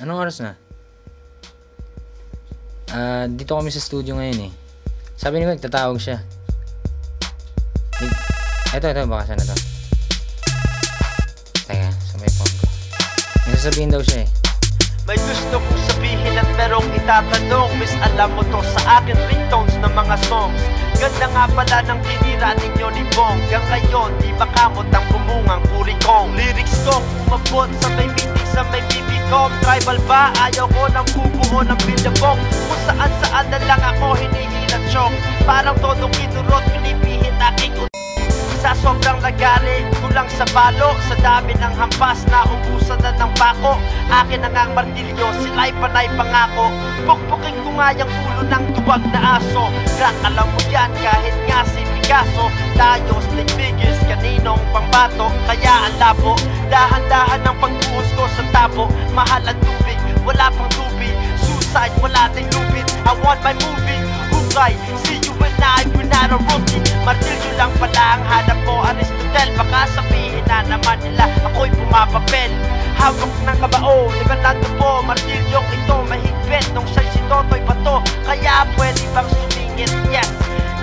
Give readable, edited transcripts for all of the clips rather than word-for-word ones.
Anong oras na? Dito kami sa studio ngayon eh. Sabi ni ko, tatawag siya. Ito, baka sana to. Teka, sa may phone ko. May sasabihin daw siya eh. May gusto kong sabihin at merong itatanong. Miss, alam mo to sa akin ringtones ng mga songs. Ganda nga pala ng tinira ninyo ni Bong. Hanggang ngayon, di makamot ang bumungang puri kong lyrics kong umabot sa may meeting, sa may bibigong. Tribal ba? Ayaw ko ng bubuo ng billabong. Kung saan na lang ako hinihilat chong. Parang todo kinurot, pinipihit aking sa sobrang lagaling, kulang sa balo. Sa dami ng hampas na ubusan na ng pako. Akin ang ang martilyo, sila'y panay pangako. Pukpukin ko nga yung ulo ng tuwag na aso. Crack, alam mo yan kahit nga si Picasso. Tayo stick figures, kaninong pambato. Kaya ang labo, dahan-dahan ang pagbuhos ko sa tabo. Mahal ang tubig, wala pang tubig. Suicide, wala ding lupit. I want my movie, hukay. See you and I, we're not a rookie. Martilyo lang pala ang hanap mo, Aristotle. Baka sabihin na naman nila ako'y pumapapel. Hawak ng kabao, levantando po. Martilyong ito mahigpit nung siya'y si Totoy Bato. Kaya pwede bang sumingit? Yes.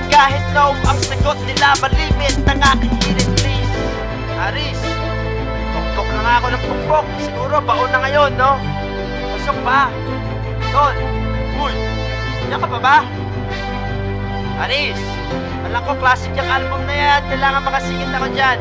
Kahit no, ang sagot nila malimit ng aking hirit, please. Aris, tuktok na nga ako ng pukpok. Siguro baon na ngayon, no? Pasok pa. Tol, uy, yan ka pa ba? Aris, alam ko classic yung album na yan. Kailangan makasingit ako dyan.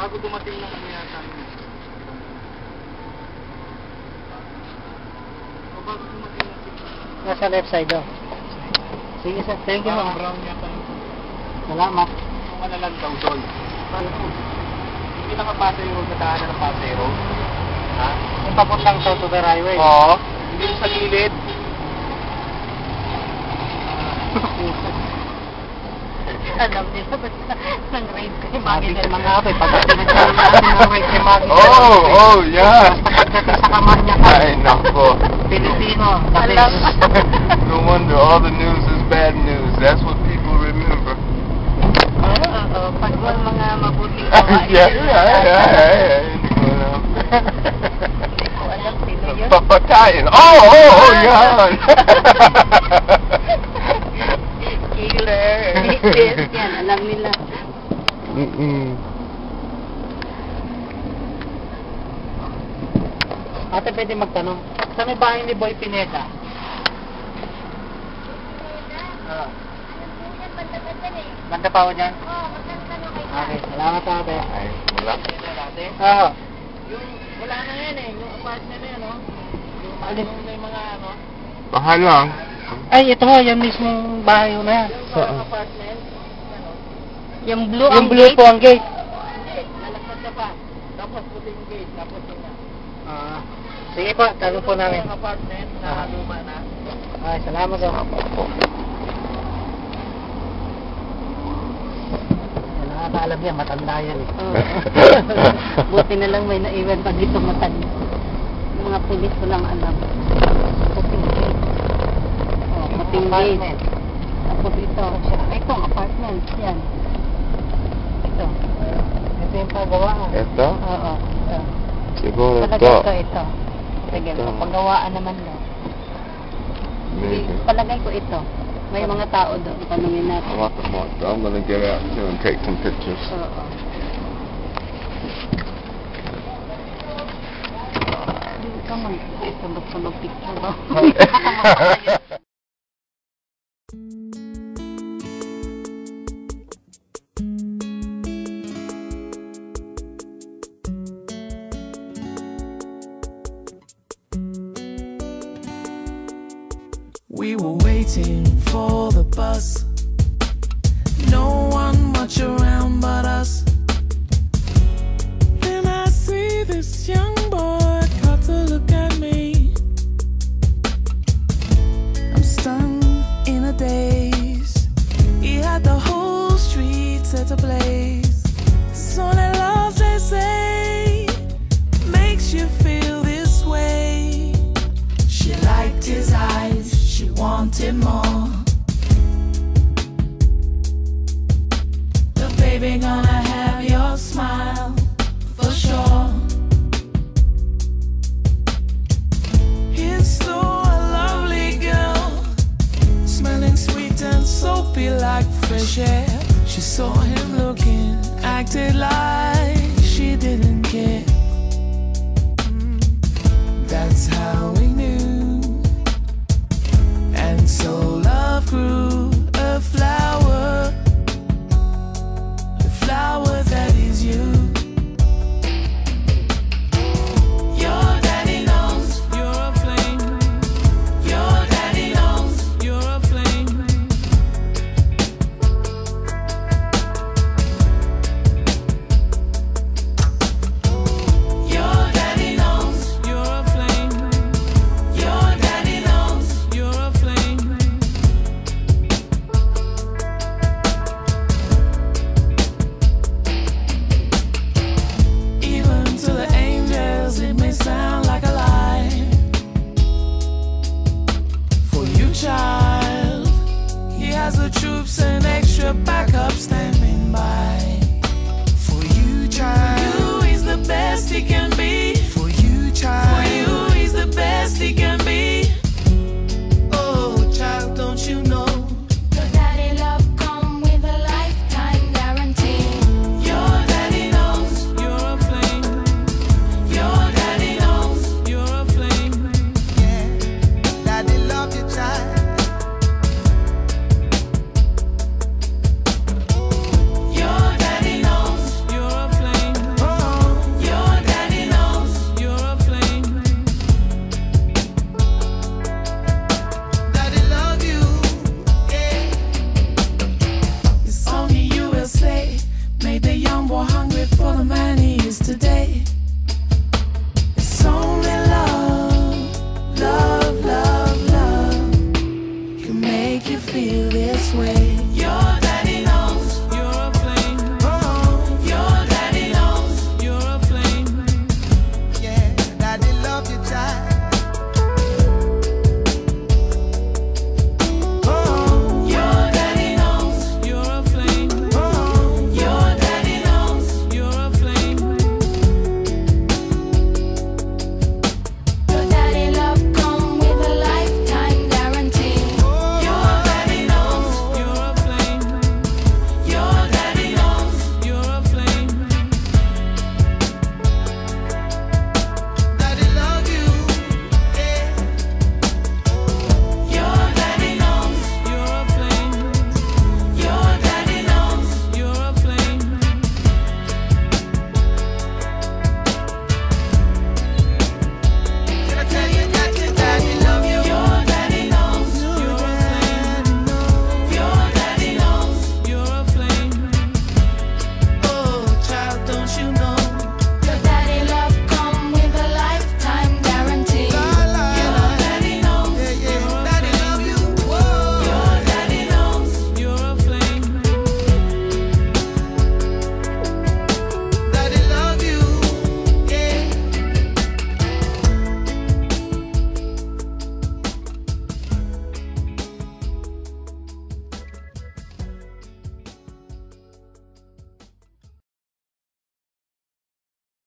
Bago dumating ng ano yata. O bago dumating ng signal. Nasa left side daw. Sige sir, thank you. Brown yata. Salamat. Kung ano lang daw doon. Hindi nakapasay yung road na daanan ng Pasay Road. Ha? Yung papuntang South of the Highway. Oo. Hindi yung sa gilid. Alam nila ba't nang raid kay Maggie ng mga apoy. Pagdating na ng raid kay Maggie. Oh, yeah. Pagdating sa kamanya ka. Ay, nako. Pilipino. Alam. No wonder all the news is bad news. That's what people remember. Oo, pag mga mabuting gawain. Yeah. Hindi ko alam. Hindi ko alam sino yun. Papatayin. Oh, yan. Killer. Yes, yan. Alam nila. Ate, pwede magtanong. Saan may bahay ni Boy Pineda? Banda pa ako dyan? Okay, salamat ate. Ay, wala. Oo. Wala na yan eh. Yung apartment na yan, no? Yung may mga ano. Baka lang. Ay, ito yan mismong bahay na yan. Yung apartment. Yung blue ang blue po ang gate. Hindi, lalakad ka pa. Tapos puti yung gate. Tapos yun na. Sige po, tanong po namin. Yung apartment na luma na. Ay, salamat po. Nakakaalam yan, matanda yan eh. Buti na lang may naiwan pa dito matanda. Yung mga pulis ko lang alam. Puting gate. Puting gate. Tapos ito. Itong apartment. Yan. Ito. Ito yung pagawaan. Ito? Oo. Siguro Palagay ito. ko ito. Sige, pagawaan naman daw. Maybe. Palagay ko ito. May mga tao doon. Tanungin natin. I'm gonna get out too and take some pictures. Oo. Hindi ka mag-sabag picture ba? We were waiting for the bus. No one much around but us. Then I see this young boy caught to look at me. I'm stunned in a daze. He had the whole street set ablaze. So that love, they say, makes you feel this way. She liked his eyes, she wanted more. But baby, gonna have your smile for sure. He's so a lovely girl, smelling sweet and soapy like fresh air. She saw him looking, acted like she didn't care. That's how we knew. And so love grew, a flower that is you. Your daddy knows you're a flame. Your daddy knows you're a flame. Your daddy knows you're a flame. Your daddy knows you're a flame. Even to the angels, it may sound like a lie. For you, child, he has the troops and extra backup standing by. For you, child, for you, he's the best he can be. For you, child, for you, he's the best he can be. Oh, child, don't you know? Your daddy love come with a lifetime guarantee. Your daddy knows you're a flame. Your daddy knows you're a flame. Daddy love your child. Your daddy knows you're a flame. swing.